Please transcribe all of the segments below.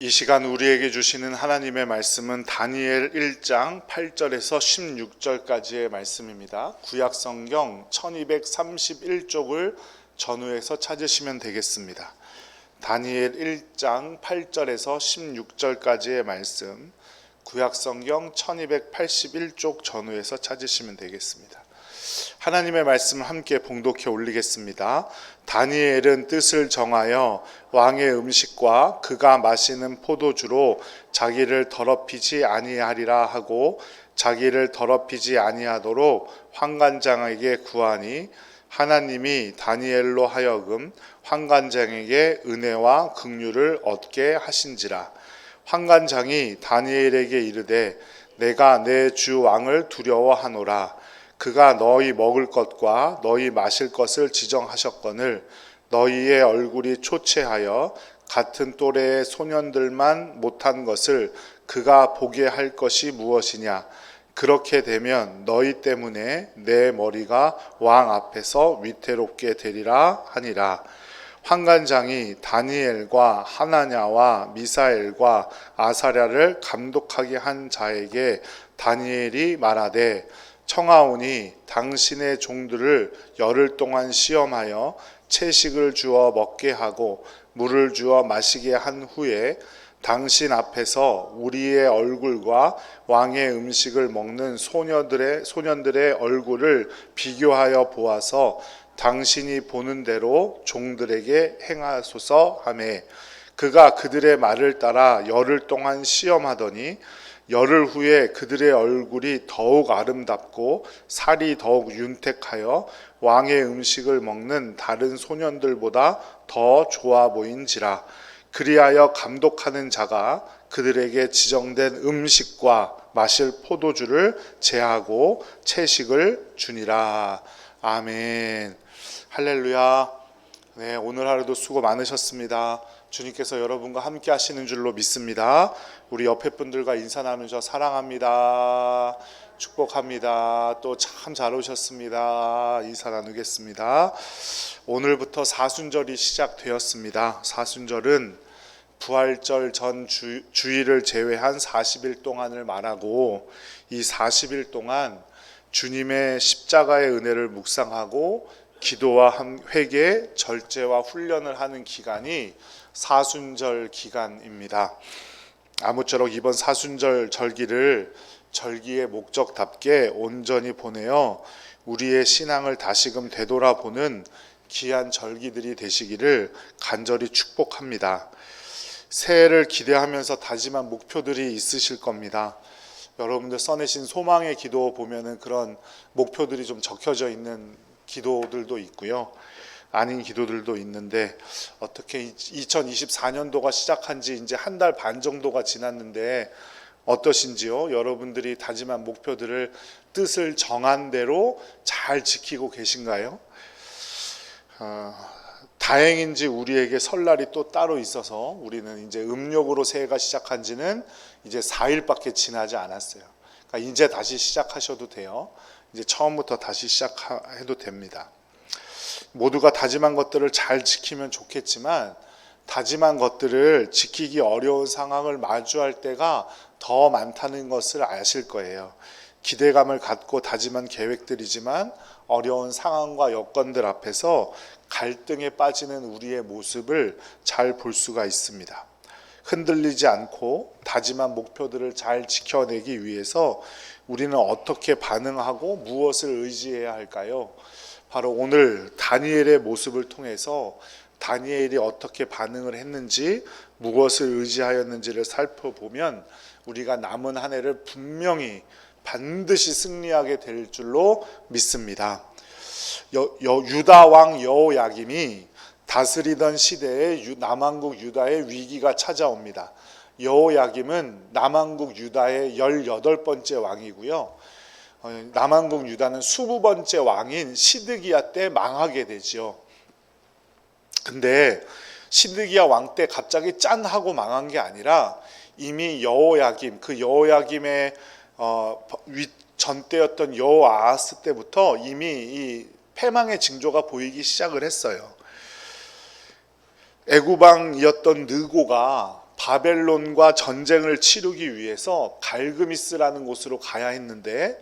이 시간 우리에게 주시는 하나님의 말씀은 다니엘 1장 8절에서 16절까지의 말씀입니다. 구약성경 1231쪽을 전후에서 찾으시면 되겠습니다. 다니엘 1장 8절에서 16절까지의 말씀, 구약성경 1281쪽 전후에서 찾으시면 되겠습니다. 하나님의 말씀을 함께 봉독해 올리겠습니다. 다니엘은 뜻을 정하여 왕의 음식과 그가 마시는 포도주로 자기를 더럽히지 아니하리라 하고 자기를 더럽히지 아니하도록 환관장에게 구하니 하나님이 다니엘로 하여금 환관장에게 은혜와 긍휼을 얻게 하신지라. 환관장이 다니엘에게 이르되 내가 내 주 왕을 두려워하노라. 그가 너희 먹을 것과 너희 마실 것을 지정하셨거늘 너희의 얼굴이 초췌하여 같은 또래의 소년들만 못한 것을 그가 보게 할 것이 무엇이냐. 그렇게 되면 너희 때문에 내 머리가 왕 앞에서 위태롭게 되리라 하니라. 환관장이 다니엘과 하나냐와 미사엘과 아사랴를 감독하게 한 자에게 다니엘이 말하되 청하오니 당신의 종들을 열흘 동안 시험하여 채식을 주어 먹게 하고 물을 주어 마시게 한 후에 당신 앞에서 우리의 얼굴과 왕의 음식을 먹는 소년들의 얼굴을 비교하여 보아서 당신이 보는 대로 종들에게 행하소서 하매 그가 그들의 말을 따라 열흘 동안 시험하더니 열흘 후에 그들의 얼굴이 더욱 아름답고 살이 더욱 윤택하여 왕의 음식을 먹는 다른 소년들보다 더 좋아 보인지라. 그리하여 감독하는 자가 그들에게 지정된 음식과 마실 포도주를 제하고 채식을 주니라. 아멘. 할렐루야. 네, 오늘 하루도 수고 많으셨습니다. 주님께서 여러분과 함께 하시는 줄로 믿습니다. 우리 옆에 분들과 인사 나누셔 사랑합니다. 축복합니다. 또 참 잘 오셨습니다. 인사 나누겠습니다. 오늘부터 사순절이 시작되었습니다. 사순절은 부활절 전 주일을 제외한 40일 동안을 말하고 이 40일 동안 주님의 십자가의 은혜를 묵상하고 기도와 회개, 절제와 훈련을 하는 기간이 사순절 기간입니다. 아무쪼록 이번 사순절 절기를 절기의 목적답게 온전히 보내어 우리의 신앙을 다시금 되돌아보는 귀한 절기들이 되시기를 간절히 축복합니다. 새해를 기대하면서 다짐한 목표들이 있으실 겁니다. 여러분들 써내신 소망의 기도 보면은 그런 목표들이 좀 적혀져 있는 기도들도 있고요. 아닌 기도들도 있는데 어떻게 2024년도가 시작한 지 이제 한 달 반 정도가 지났는데 어떠신지요? 여러분들이 다짐한 목표들을 뜻을 정한 대로 잘 지키고 계신가요? 다행인지 우리에게 설날이 또 따로 있어서 우리는 이제 음력으로 새해가 시작한 지는 이제 4일밖에 지나지 않았어요. 그러니까 이제 다시 시작하셔도 돼요. 이제 처음부터 다시 시작해도 됩니다. 모두가 다짐한 것들을 잘 지키면 좋겠지만 다짐한 것들을 지키기 어려운 상황을 마주할 때가 더 많다는 것을 아실 거예요. 기대감을 갖고 다짐한 계획들이지만 어려운 상황과 여건들 앞에서 갈등에 빠지는 우리의 모습을 잘 볼 수가 있습니다. 흔들리지 않고 다짐한 목표들을 잘 지켜내기 위해서 우리는 어떻게 반응하고 무엇을 의지해야 할까요? 바로 오늘 다니엘의 모습을 통해서 다니엘이 어떻게 반응을 했는지 무엇을 의지하였는지를 살펴보면 우리가 남은 한 해를 분명히 반드시 승리하게 될 줄로 믿습니다. 유다 왕 여호야김이 다스리던 시대에 남왕국 유다의 위기가 찾아옵니다. 여호야김은 남왕국 유다의 18번째 왕이고요. 남왕국 유다는 20번째 왕인 시드기야 때 망하게 되죠. 근데 시드기야 왕 때 갑자기 짠 하고 망한 게 아니라 이미 여호야김, 그 여호야김의 전때였던 여호아하스 때부터 이미 이 패망의 징조가 보이기 시작을 했어요. 애굽왕이었던 느고가 바벨론과 전쟁을 치르기 위해서 갈그미스라는 곳으로 가야 했는데,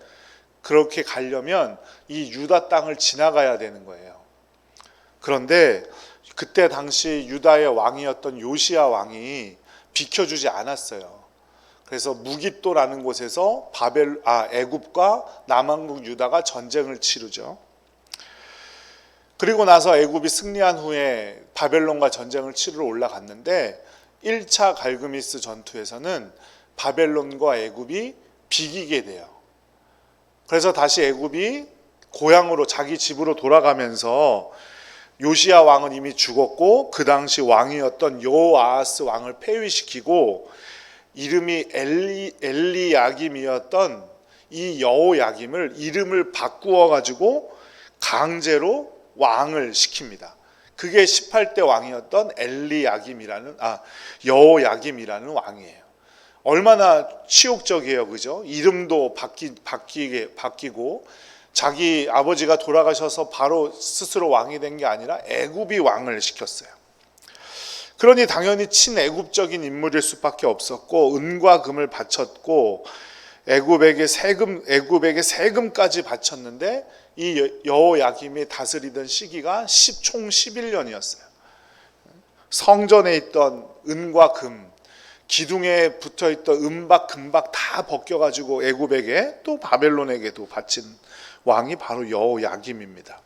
그렇게 가려면 이 유다 땅을 지나가야 되는 거예요. 그런데 그때 당시 유다의 왕이었던 요시야 왕이 비켜주지 않았어요. 그래서 무깃도라는 곳에서 애굽과 남왕국 유다가 전쟁을 치르죠. 그리고 나서 애굽이 승리한 후에 바벨론과 전쟁을 치르러 올라갔는데 1차 갈그미스 전투에서는 바벨론과 애굽이 비기게 돼요. 그래서 다시 애굽이 고향으로, 자기 집으로 돌아가면서 요시야 왕은 이미 죽었고 그 당시 왕이었던 여호아하스 왕을 폐위시키고 이름이 엘리야김이었던 이 여호야김을 이름을 바꾸어 가지고 강제로 왕을 시킵니다. 그게 18대 왕이었던 여호야김이라는 왕이에요. 얼마나 치욕적이에요, 그죠? 이름도 바뀌고 자기 아버지가 돌아가셔서 바로 스스로 왕이 된 게 아니라 애굽이 왕을 시켰어요. 그러니 당연히 친애굽적인 인물일 수밖에 없었고 은과 금을 바쳤고 애굽에게 세금까지 바쳤는데 이 여호야김이 다스리던 시기가 총 11년이었어요. 성전에 있던 은과 금, 기둥에 붙어있던 은박, 금박 다 벗겨가지고 애굽에게 또 바벨론에게도 바친 왕이 바로 여호야김입니다.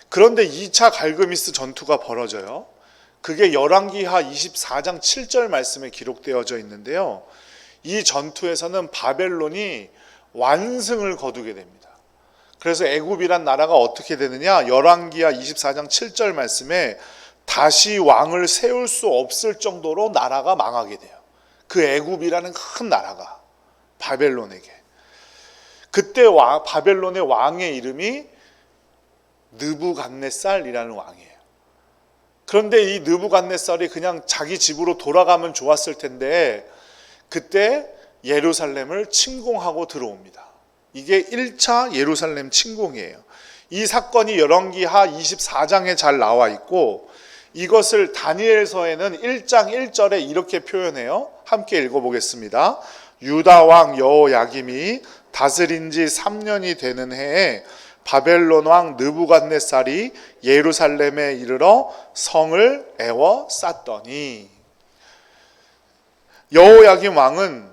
그런데 2차 갈그미스 전투가 벌어져요. 그게 열왕기하 24장 7절 말씀에 기록되어져 있는데요. 이 전투에서는 바벨론이 완승을 거두게 됩니다. 그래서 애굽이란 나라가 어떻게 되느냐? 열왕기하 24장 7절 말씀에 다시 왕을 세울 수 없을 정도로 나라가 망하게 돼요. 그 애굽이라는 큰 나라가 바벨론에게. 그때 바벨론의 왕의 이름이 느부갓네살이라는 왕이에요. 그런데 이 느부갓네살이 그냥 자기 집으로 돌아가면 좋았을 텐데 그때 예루살렘을 침공하고 들어옵니다. 이게 1차 예루살렘 침공이에요. 이 사건이 열왕기하 24장에 잘 나와 있고 이것을 다니엘서에는 1장 1절에 이렇게 표현해요. 함께 읽어보겠습니다. 유다 왕 여호야김이 다스린 지 3년이 되는 해에 바벨론 왕 느부갓네살이 예루살렘에 이르러 성을 에워쌌더니, 여호야김 왕은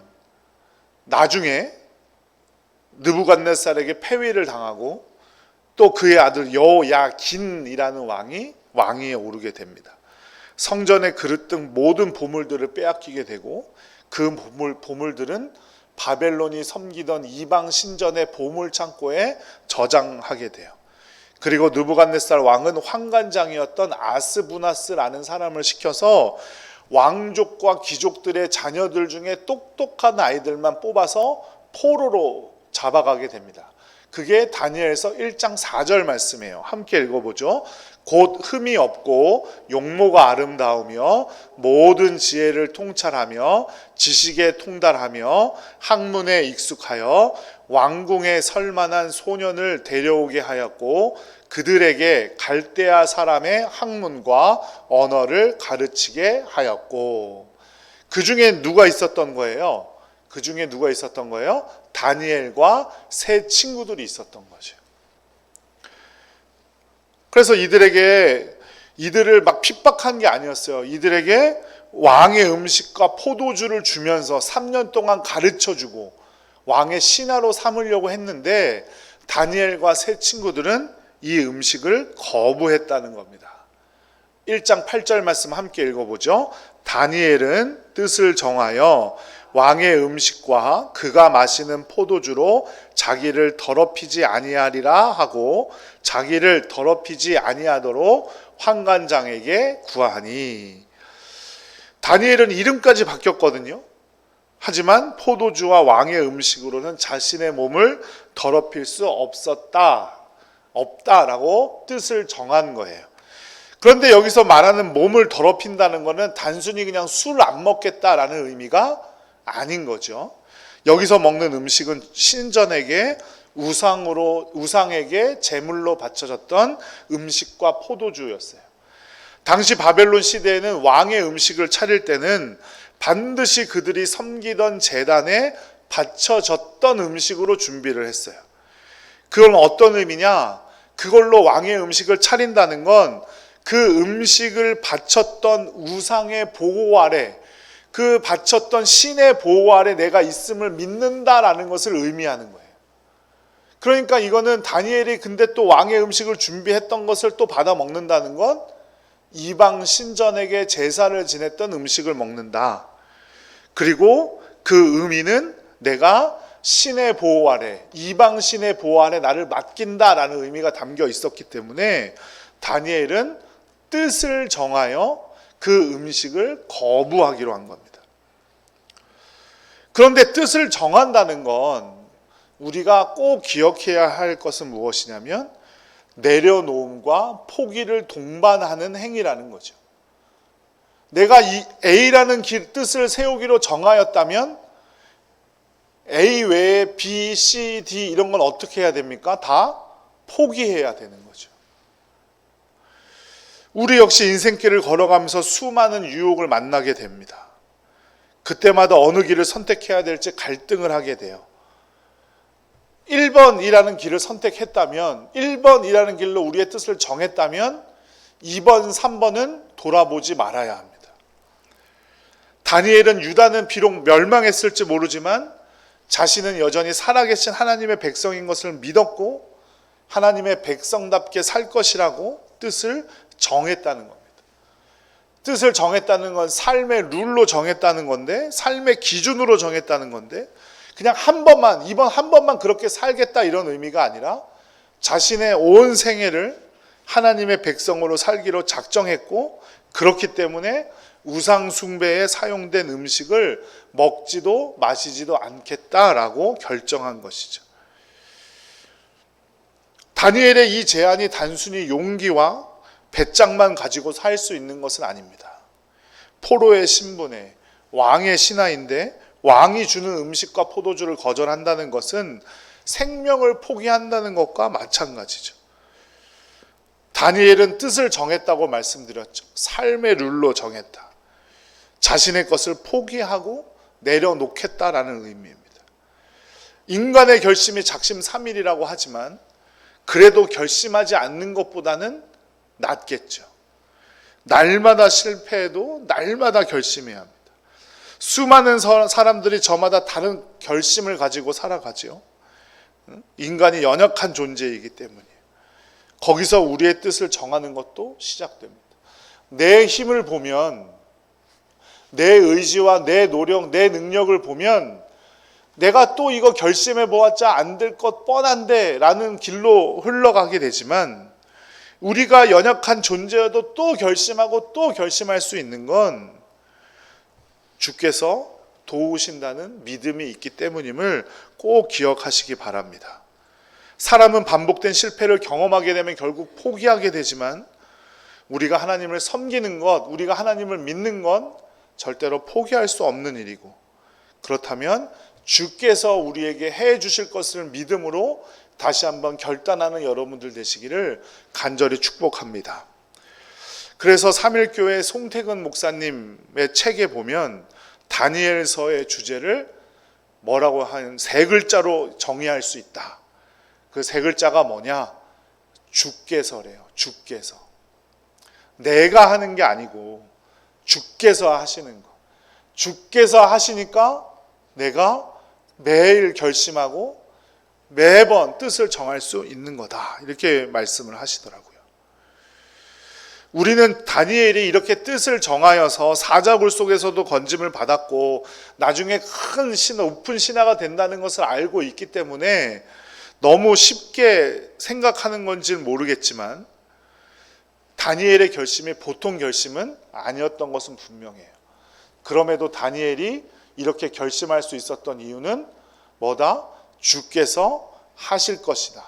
나중에 느부갓네살에게 패위를 당하고 또 그의 아들 여호야긴이라는 왕위에 오르게 됩니다. 성전의 그릇 등 모든 보물들을 빼앗기게 되고 그 보물들은 바벨론이 섬기던 이방 신전의 보물 창고에 저장하게 돼요. 그리고 느부갓네살 왕은 환관장이었던 아스부나스라는 사람을 시켜서 왕족과 귀족들의 자녀들 중에 똑똑한 아이들만 뽑아서 포로로 잡아가게 됩니다. 그게 다니엘서 1장 4절 말씀이에요. 함께 읽어보죠. 곧 흠이 없고 용모가 아름다우며 모든 지혜를 통찰하며 지식에 통달하며 학문에 익숙하여 왕궁에 설만한 소년을 데려오게 하였고 그들에게 갈대아 사람의 학문과 언어를 가르치게 하였고. 그 중에 누가 있었던 거예요? 다니엘과 세 친구들이 있었던 거죠. 그래서 이들을 막 핍박한 게 아니었어요. 이들에게 왕의 음식과 포도주를 주면서 3년 동안 가르쳐주고 왕의 신하로 삼으려고 했는데 다니엘과 세 친구들은 이 음식을 거부했다는 겁니다. 1장 8절 말씀 함께 읽어보죠. 다니엘은 뜻을 정하여 왕의 음식과 그가 마시는 포도주로 자기를 더럽히지 아니하리라 하고 자기를 더럽히지 아니하도록 환관장에게 구하니. 다니엘은 이름까지 바뀌었거든요. 하지만 포도주와 왕의 음식으로는 자신의 몸을 더럽힐 수 없다라고 뜻을 정한 거예요. 그런데 여기서 말하는 몸을 더럽힌다는 것은 단순히 그냥 술 안 먹겠다라는 의미가 아닌 거죠. 여기서 먹는 음식은 신전에게 우상에게 제물로 바쳐졌던 음식과 포도주였어요. 당시 바벨론 시대에는 왕의 음식을 차릴 때는 반드시 그들이 섬기던 제단에 바쳐졌던 음식으로 준비를 했어요. 그건 어떤 의미냐? 그걸로 왕의 음식을 차린다는 건 그 음식을 바쳤던 우상의 보호 아래, 그 바쳤던 신의 보호 아래 내가 있음을 믿는다라는 것을 의미하는 거예요. 그러니까 이거는 다니엘이 근데 또 왕의 음식을 준비했던 것을 또 받아 먹는다는 건 이방 신전에게 제사를 지냈던 음식을 먹는다. 그리고 그 의미는 내가 신의 보호 아래, 이방 신의 보호 아래 나를 맡긴다라는 의미가 담겨 있었기 때문에 다니엘은 뜻을 정하여 그 음식을 거부하기로 한 겁니다. 그런데 뜻을 정한다는 건 우리가 꼭 기억해야 할 것은 무엇이냐면 내려놓음과 포기를 동반하는 행위라는 거죠. 내가 이 A라는 뜻을 세우기로 정하였다면 A 외에 B, C, D 이런 건 어떻게 해야 됩니까? 다 포기해야 되는 거죠. 우리 역시 인생길을 걸어가면서 수많은 유혹을 만나게 됩니다. 그때마다 어느 길을 선택해야 될지 갈등을 하게 돼요. 1번이라는 길을 선택했다면 1번이라는 길로 우리의 뜻을 정했다면 2번, 3번은 돌아보지 말아야 합니다. 다니엘은 유다는 비록 멸망했을지 모르지만 자신은 여전히 살아계신 하나님의 백성인 것을 믿었고 하나님의 백성답게 살 것이라고 뜻을 정했다는 겁니다. 뜻을 정했다는 건 삶의 룰로 정했다는 건데, 삶의 기준으로 정했다는 건데, 그냥 한 번만, 이번 한 번만 그렇게 살겠다 이런 의미가 아니라 자신의 온 생애를 하나님의 백성으로 살기로 작정했고, 그렇기 때문에 우상 숭배에 사용된 음식을 먹지도 마시지도 않겠다라고 결정한 것이죠. 다니엘의 이 제안이 단순히 용기와 배짱만 가지고 살 수 있는 것은 아닙니다. 포로의 신분에 왕의 신하인데 왕이 주는 음식과 포도주를 거절한다는 것은 생명을 포기한다는 것과 마찬가지죠. 다니엘은 뜻을 정했다고 말씀드렸죠. 삶의 룰로 정했다. 자신의 것을 포기하고 내려놓겠다라는 의미입니다. 인간의 결심이 작심삼일이라고 하지만 그래도 결심하지 않는 것보다는 낫겠죠. 날마다 실패해도 날마다 결심해야 합니다. 수많은 사람들이 저마다 다른 결심을 가지고 살아가죠. 인간이 연약한 존재이기 때문이에요. 거기서 우리의 뜻을 정하는 것도 시작됩니다. 내 힘을 보면, 내 의지와 내 노력, 내 능력을 보면 내가 또 이거 결심해 보았자 안 될 것 뻔한데 라는 길로 흘러가게 되지만 우리가 연약한 존재여도 또 결심하고 또 결심할 수 있는 건 주께서 도우신다는 믿음이 있기 때문임을 꼭 기억하시기 바랍니다. 사람은 반복된 실패를 경험하게 되면 결국 포기하게 되지만 우리가 하나님을 섬기는 것, 우리가 하나님을 믿는 건 절대로 포기할 수 없는 일이고, 그렇다면 주께서 우리에게 해 주실 것을 믿음으로 다시 한번 결단하는 여러분들 되시기를 간절히 축복합니다. 그래서 삼일교회 송태근 목사님의 책에 보면 다니엘서의 주제를 뭐라고 한 세 글자로 정의할 수 있다. 그 세 글자가 뭐냐? 주께서래요. 주께서. 내가 하는 게 아니고 주께서 하시는 거. 주께서 하시니까 내가 매일 결심하고 매번 뜻을 정할 수 있는 거다. 이렇게 말씀을 하시더라고요. 우리는 다니엘이 이렇게 뜻을 정하여서 사자굴 속에서도 건짐을 받았고 나중에 큰 신하, 높은 신하가 된다는 것을 알고 있기 때문에 너무 쉽게 생각하는 건지는 모르겠지만 다니엘의 결심이 보통 결심은 아니었던 것은 분명해요. 그럼에도 다니엘이 이렇게 결심할 수 있었던 이유는 뭐다? 주께서 하실 것이다.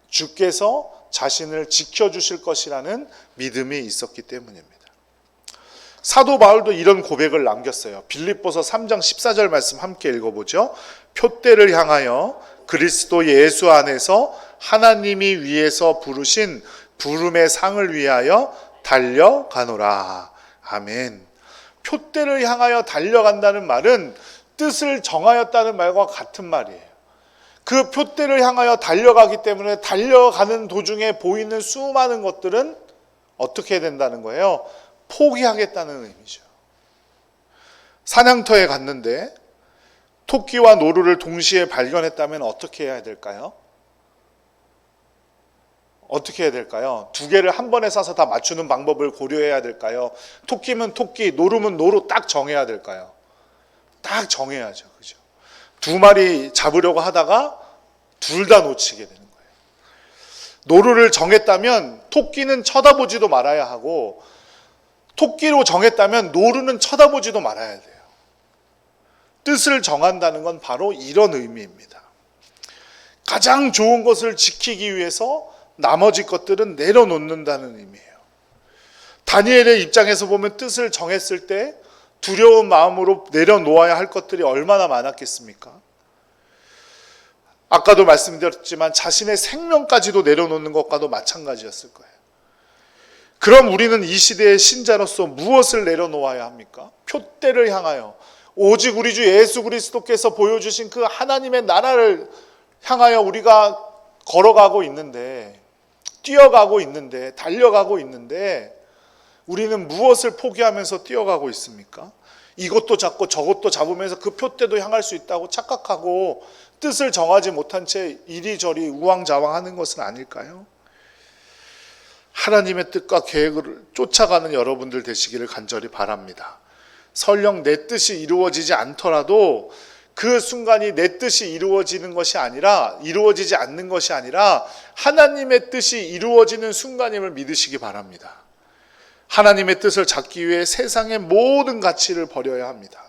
주께서 자신을 지켜주실 것이라는 믿음이 있었기 때문입니다. 사도 바울도 이런 고백을 남겼어요. 빌립보서 3장 14절 말씀 함께 읽어보죠. 표대를 향하여 그리스도 예수 안에서 하나님이 위에서 부르신 부름의 상을 위하여 달려가노라. 아멘. 표대를 향하여 달려간다는 말은 뜻을 정하였다는 말과 같은 말이에요. 그 표대를 향하여 달려가기 때문에 달려가는 도중에 보이는 수많은 것들은 어떻게 해야 된다는 거예요? 포기하겠다는 의미죠. 사냥터에 갔는데 토끼와 노루를 동시에 발견했다면 어떻게 해야 될까요? 어떻게 해야 될까요? 두 개를 한 번에 사서 다 맞추는 방법을 고려해야 될까요? 토끼면 토끼, 노루면 노루 딱 정해야 될까요? 딱 정해야죠. 그죠? 두 마리 잡으려고 하다가 둘 다 놓치게 되는 거예요. 노루를 정했다면 토끼는 쳐다보지도 말아야 하고, 토끼로 정했다면 노루는 쳐다보지도 말아야 돼요. 뜻을 정한다는 건 바로 이런 의미입니다. 가장 좋은 것을 지키기 위해서 나머지 것들은 내려놓는다는 의미예요. 다니엘의 입장에서 보면 뜻을 정했을 때 두려운 마음으로 내려놓아야 할 것들이 얼마나 많았겠습니까? 아까도 말씀드렸지만 자신의 생명까지도 내려놓는 것과도 마찬가지였을 거예요. 그럼 우리는 이 시대의 신자로서 무엇을 내려놓아야 합니까? 표대를 향하여 오직 우리 주 예수 그리스도께서 보여주신 그 하나님의 나라를 향하여 우리가 걸어가고 있는데, 뛰어가고 있는데, 달려가고 있는데 우리는 무엇을 포기하면서 뛰어가고 있습니까? 이것도 잡고 저것도 잡으면서 그 표대도 향할 수 있다고 착각하고 뜻을 정하지 못한 채 이리저리 우왕좌왕하는 것은 아닐까요? 하나님의 뜻과 계획을 쫓아가는 여러분들 되시기를 간절히 바랍니다. 설령 내 뜻이 이루어지지 않더라도 그 순간이 내 뜻이 이루어지는 것이 아니라, 이루어지지 않는 것이 아니라 하나님의 뜻이 이루어지는 순간임을 믿으시기 바랍니다. 하나님의 뜻을 잡기 위해 세상의 모든 가치를 버려야 합니다.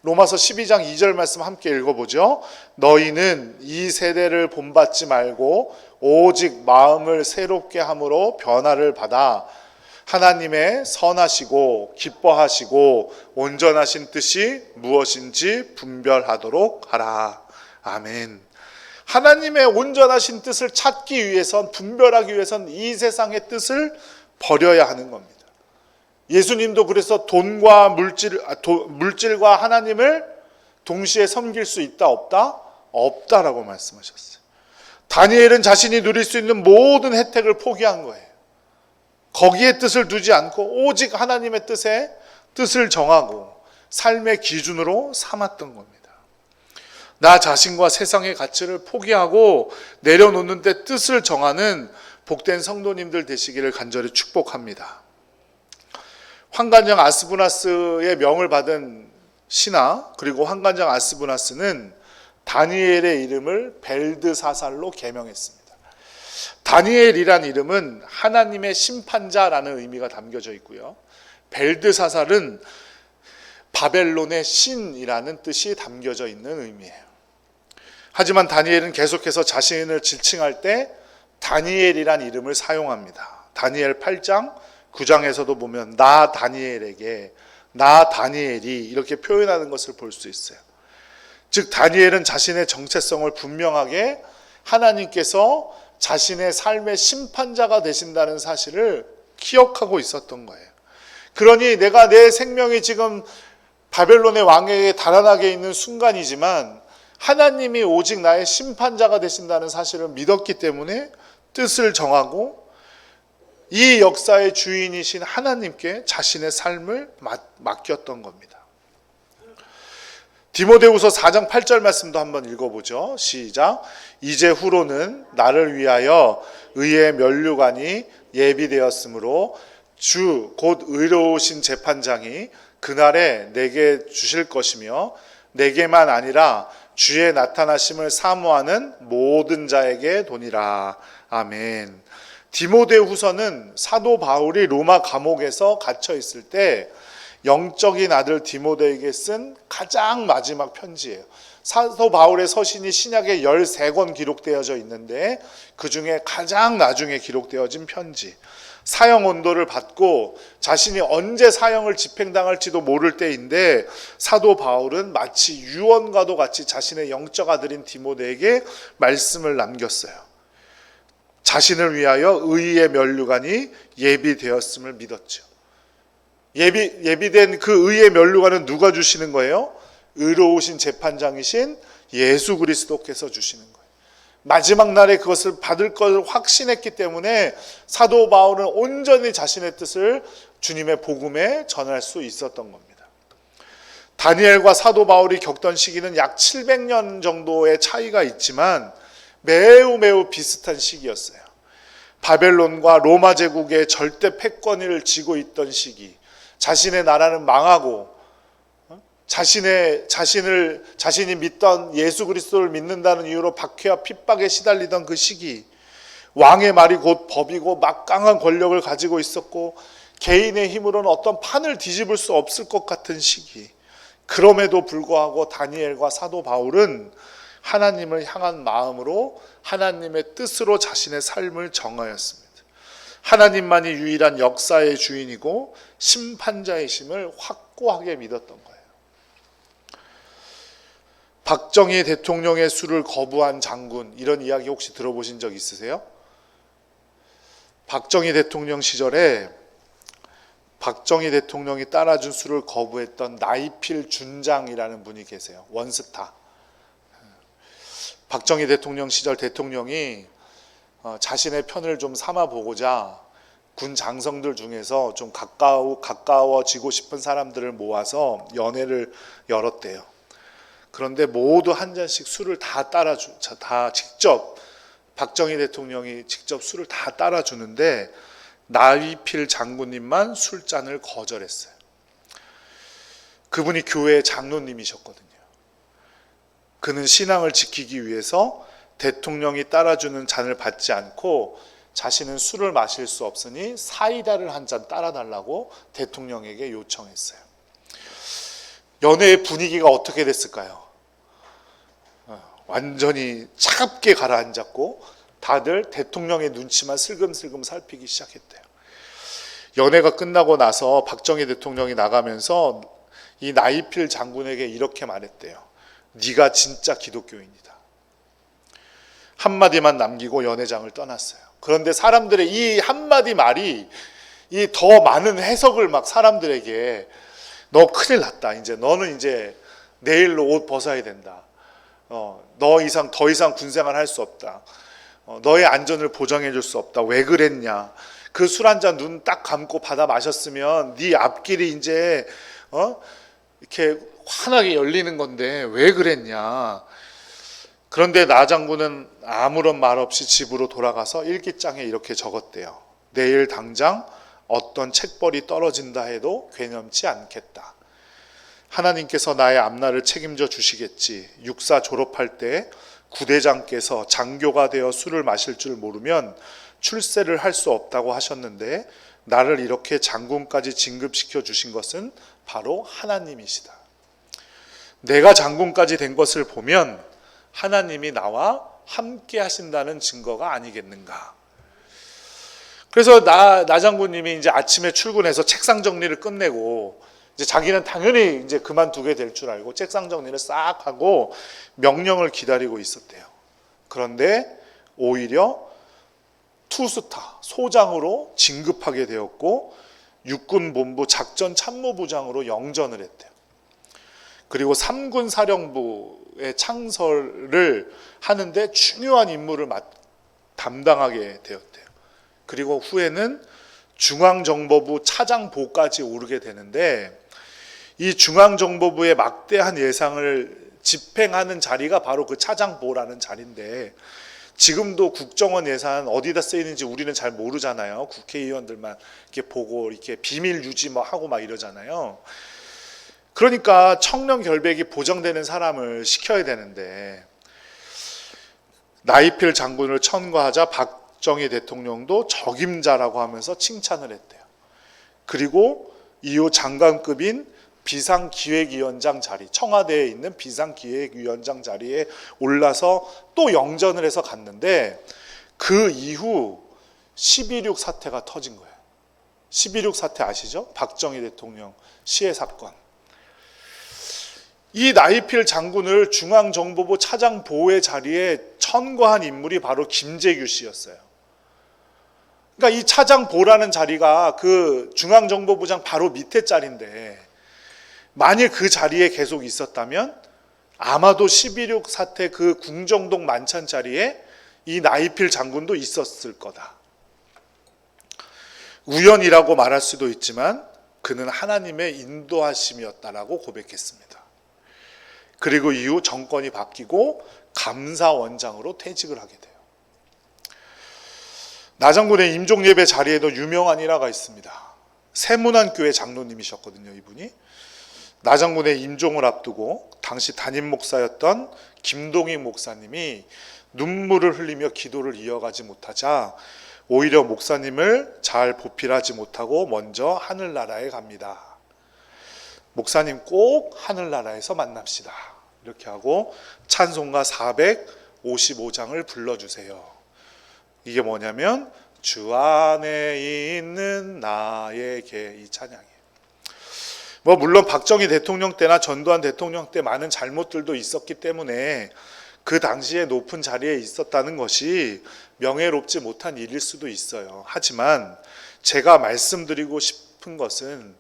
로마서 12장 2절 말씀 함께 읽어보죠. 너희는 이 세대를 본받지 말고 오직 마음을 새롭게 함으로 변화를 받아 하나님의 선하시고 기뻐하시고 온전하신 뜻이 무엇인지 분별하도록 하라. 아멘. 하나님의 온전하신 뜻을 찾기 위해선, 분별하기 위해선 이 세상의 뜻을 버려야 하는 겁니다. 예수님도 그래서 돈과 물질과 하나님을 동시에 섬길 수 있다 없다? 없다라고 말씀하셨어요. 다니엘은 자신이 누릴 수 있는 모든 혜택을 포기한 거예요. 거기에 뜻을 두지 않고 오직 하나님의 뜻을 정하고 삶의 기준으로 삼았던 겁니다. 나 자신과 세상의 가치를 포기하고 내려놓는데 뜻을 정하는 복된 성도님들 되시기를 간절히 축복합니다. 환관장 아스부나스의 명을 받은 신하, 그리고 환관장 아스부나스는 다니엘의 이름을 벨드사살로 개명했습니다. 다니엘이란 이름은 하나님의 심판자라는 의미가 담겨져 있고요. 벨드사살은 바벨론의 신이라는 뜻이 담겨져 있는 의미예요. 하지만 다니엘은 계속해서 자신을 지칭할 때 다니엘이란 이름을 사용합니다. 다니엘 8장 9장에서도 보면 나 다니엘이 이렇게 표현하는 것을 볼 수 있어요. 즉 다니엘은 자신의 정체성을 분명하게 하나님께서 자신의 삶의 심판자가 되신다는 사실을 기억하고 있었던 거예요. 그러니 내가 내 생명이 지금 바벨론의 왕에게 달아나게 있는 순간이지만 하나님이 오직 나의 심판자가 되신다는 사실을 믿었기 때문에 뜻을 정하고 이 역사의 주인이신 하나님께 자신의 삶을 맡겼던 겁니다. 디모데후서 4장 8절 말씀도 한번 읽어보죠. 시작. 이제 후로는 나를 위하여 의의 면류관이 예비되었으므로 주 곧 의로우신 재판장이 그날에 내게 주실 것이며 내게만 아니라 주의 나타나심을 사모하는 모든 자에게 도니라. 아멘. 디모데후서는 사도 바울이 로마 감옥에서 갇혀 있을 때 영적인 아들 디모데에게 쓴 가장 마지막 편지예요. 사도 바울의 서신이 신약에 13권 기록되어져 있는데 그 중에 가장 나중에 기록되어진 편지. 사형 언도를 받고 자신이 언제 사형을 집행당할지도 모를 때인데 사도 바울은 마치 유언과도 같이 자신의 영적 아들인 디모데에게 말씀을 남겼어요. 자신을 위하여 의의 면류관이 예비되었음을 믿었죠. 예비된 그 의의 면류관은 누가 주시는 거예요? 의로우신 재판장이신 예수 그리스도께서 주시는 거예요. 마지막 날에 그것을 받을 것을 확신했기 때문에 사도 바울은 온전히 자신의 뜻을 주님의 복음에 전할 수 있었던 겁니다. 다니엘과 사도 바울이 겪던 시기는 약 700년 정도의 차이가 있지만 매우 비슷한 시기였어요. 바벨론과 로마 제국의 절대 패권을 쥐고 있던 시기, 자신의 나라는 망하고 자신이 믿던 예수 그리스도를 믿는다는 이유로 박해와 핍박에 시달리던 그 시기, 왕의 말이 곧 법이고 막강한 권력을 가지고 있었고 개인의 힘으로는 어떤 판을 뒤집을 수 없을 것 같은 시기, 그럼에도 불구하고 다니엘과 사도 바울은 하나님을 향한 마음으로 하나님의 뜻으로 자신의 삶을 정하였습니다. 하나님만이 유일한 역사의 주인이고 심판자이심을 확고하게 믿었던 거예요. 박정희 대통령의 수를 거부한 장군, 이런 이야기 혹시 들어보신 적 있으세요? 박정희 대통령 시절에 박정희 대통령이 따라준 수를 거부했던 나이필 준장이라는 분이 계세요. 원스타. 박정희 대통령 시절 대통령이 자신의 편을 좀 삼아 보고자 군 장성들 중에서 좀 가까워지고 싶은 사람들을 모아서 연회를 열었대요. 그런데 모두 한 잔씩 술을 다 직접 박정희 대통령이 직접 술을 다 따라주는데 나이필 장군님만 술잔을 거절했어요. 그분이 교회 장로님이셨거든요. 그는 신앙을 지키기 위해서 대통령이 따라주는 잔을 받지 않고 자신은 술을 마실 수 없으니 사이다를 한 잔 따라달라고 대통령에게 요청했어요. 연회의 분위기가 어떻게 됐을까요? 완전히 차갑게 가라앉았고 다들 대통령의 눈치만 슬금슬금 살피기 시작했대요. 연회가 끝나고 나서 박정희 대통령이 나가면서 이 나이필 장군에게 이렇게 말했대요. 네가 진짜 기독교인이다. 한마디만 남기고 연회장을 떠났어요. 그런데 사람들의 이 한마디 말이 이 더 많은 해석을 막 사람들에게, 너 큰일 났다. 너는 이제 내일로 옷 벗어야 된다. 더 이상 군생활 할 수 없다. 너의 안전을 보장해 줄 수 없다. 왜 그랬냐? 그 술 한 잔 눈 딱 감고 받아 마셨으면 네 앞길이 이제 이렇게 환하게 열리는 건데 왜 그랬냐? 그런데 나 장군은 아무런 말 없이 집으로 돌아가서 일기장에 이렇게 적었대요. 내일 당장 어떤 책벌이 떨어진다 해도 괴념치 않겠다. 하나님께서 나의 앞날을 책임져 주시겠지. 육사 졸업할 때 구대장께서 장교가 되어 술을 마실 줄 모르면 출세를 할 수 없다고 하셨는데 나를 이렇게 장군까지 진급시켜 주신 것은 바로 하나님이시다. 내가 장군까지 된 것을 보면 하나님이 나와 함께 하신다는 증거가 아니겠는가. 그래서 나 장군님이 이제 아침에 출근해서 책상 정리를 끝내고 이제 자기는 당연히 이제 그만두게 될 줄 알고 책상 정리를 싹 하고 명령을 기다리고 있었대요. 그런데 오히려 투스타, 소장으로 진급하게 되었고 육군본부 작전참모부장으로 영전을 했대요. 그리고 3군 사령부의 창설을 하는데 중요한 임무를 담당하게 되었대요. 그리고 후에는 중앙정보부 차장보까지 오르게 되는데 이 중앙정보부의 막대한 예산을 집행하는 자리가 바로 그 차장보라는 자리인데 지금도 국정원 예산 어디다 쓰이는지 우리는 잘 모르잖아요. 국회의원들만 이렇게 보고 이렇게 비밀 유지 하고 막 이러잖아요. 그러니까 청렴 결백이 보장되는 사람을 시켜야 되는데 나이필 장군을 천거하자 박정희 대통령도 적임자라고 하면서 칭찬을 했대요. 그리고 이후 장관급인 비상기획위원장 자리, 청와대에 있는 비상기획위원장 자리에 올라서 또 영전을 해서 갔는데 그 이후 12.6 사태가 터진 거예요. 12.6 사태 아시죠? 박정희 대통령 시해 사건. 이 나이필 장군을 중앙정보부 차장 보호의 자리에 천거한 인물이 바로 김재규 씨였어요. 그러니까 이 차장 보라는 자리가 그 중앙정보부장 바로 밑에 자리인데 만일 그 자리에 계속 있었다면 아마도 12.6 사태 그 궁정동 만찬 자리에 이 나이필 장군도 있었을 거다. 우연이라고 말할 수도 있지만 그는 하나님의 인도하심이었다라고 고백했습니다. 그리고 이후 정권이 바뀌고 감사원장으로 퇴직을 하게 돼요. 나장군의 임종예배 자리에도 유명한 일화가 있습니다. 세문안교회 장로님이셨거든요. 이분이 나장군의 임종을 앞두고 당시 담임 목사였던 김동익 목사님이 눈물을 흘리며 기도를 이어가지 못하자 오히려 목사님을 잘 보필하지 못하고 먼저 하늘나라에 갑니다. 목사님 꼭 하늘나라에서 만납시다. 이렇게 하고 찬송가 455장을 불러주세요. 이게 뭐냐면 주 안에 있는 나에게, 이 찬양이에요. 물론 박정희 대통령 때나 전두환 대통령 때 많은 잘못들도 있었기 때문에 그 당시에 높은 자리에 있었다는 것이 명예롭지 못한 일일 수도 있어요. 하지만 제가 말씀드리고 싶은 것은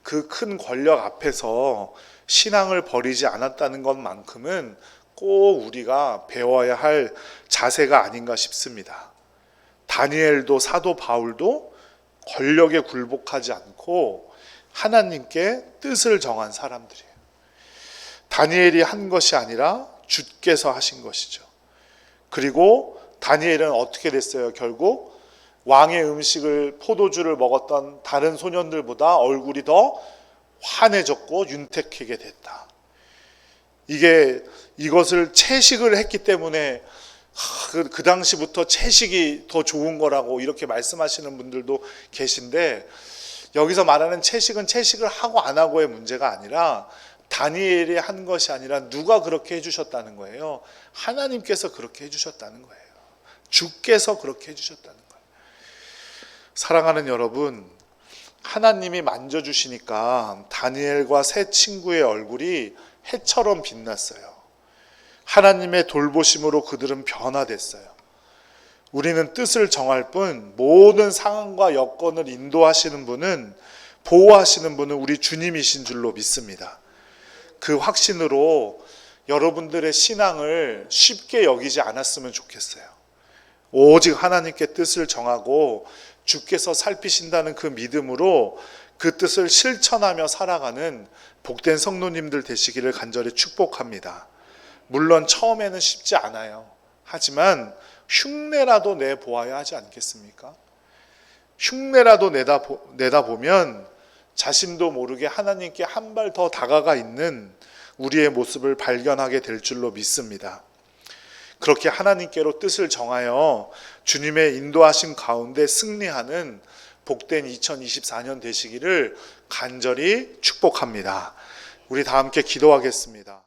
그 큰 권력 앞에서 신앙을 버리지 않았다는 것만큼은 꼭 우리가 배워야 할 자세가 아닌가 싶습니다. 다니엘도 사도 바울도 권력에 굴복하지 않고 하나님께 뜻을 정한 사람들이에요. 다니엘이 한 것이 아니라 주께서 하신 것이죠. 그리고 다니엘은 어떻게 됐어요? 결국 왕의 음식을, 포도주를 먹었던 다른 소년들보다 얼굴이 더 환해졌고 윤택하게 됐다. 이것을 채식을 했기 때문에 그 당시부터 채식이 더 좋은 거라고 이렇게 말씀하시는 분들도 계신데, 여기서 말하는 채식은 채식을 하고 안 하고의 문제가 아니라 다니엘이 한 것이 아니라 누가 그렇게 해주셨다는 거예요. 하나님께서 그렇게 해주셨다는 거예요. 주께서 그렇게 해주셨다는 거예요. 사랑하는 여러분, 하나님이 만져주시니까 다니엘과 세 친구의 얼굴이 해처럼 빛났어요. 하나님의 돌보심으로 그들은 변화됐어요. 우리는 뜻을 정할 뿐 모든 상황과 여건을 인도하시는 분은, 보호하시는 분은 우리 주님이신 줄로 믿습니다. 그 확신으로 여러분들의 신앙을 쉽게 여기지 않았으면 좋겠어요. 오직 하나님께 뜻을 정하고 주께서 살피신다는 그 믿음으로 그 뜻을 실천하며 살아가는 복된 성도님들 되시기를 간절히 축복합니다. 물론 처음에는 쉽지 않아요. 하지만 흉내라도 내보아야 하지 않겠습니까? 흉내라도 내다보면 자신도 모르게 하나님께 한 발 더 다가가 있는 우리의 모습을 발견하게 될 줄로 믿습니다. 그렇게 하나님께로 뜻을 정하여 주님의 인도하심 가운데 승리하는 복된 2024년 되시기를 간절히 축복합니다. 우리 다 함께 기도하겠습니다.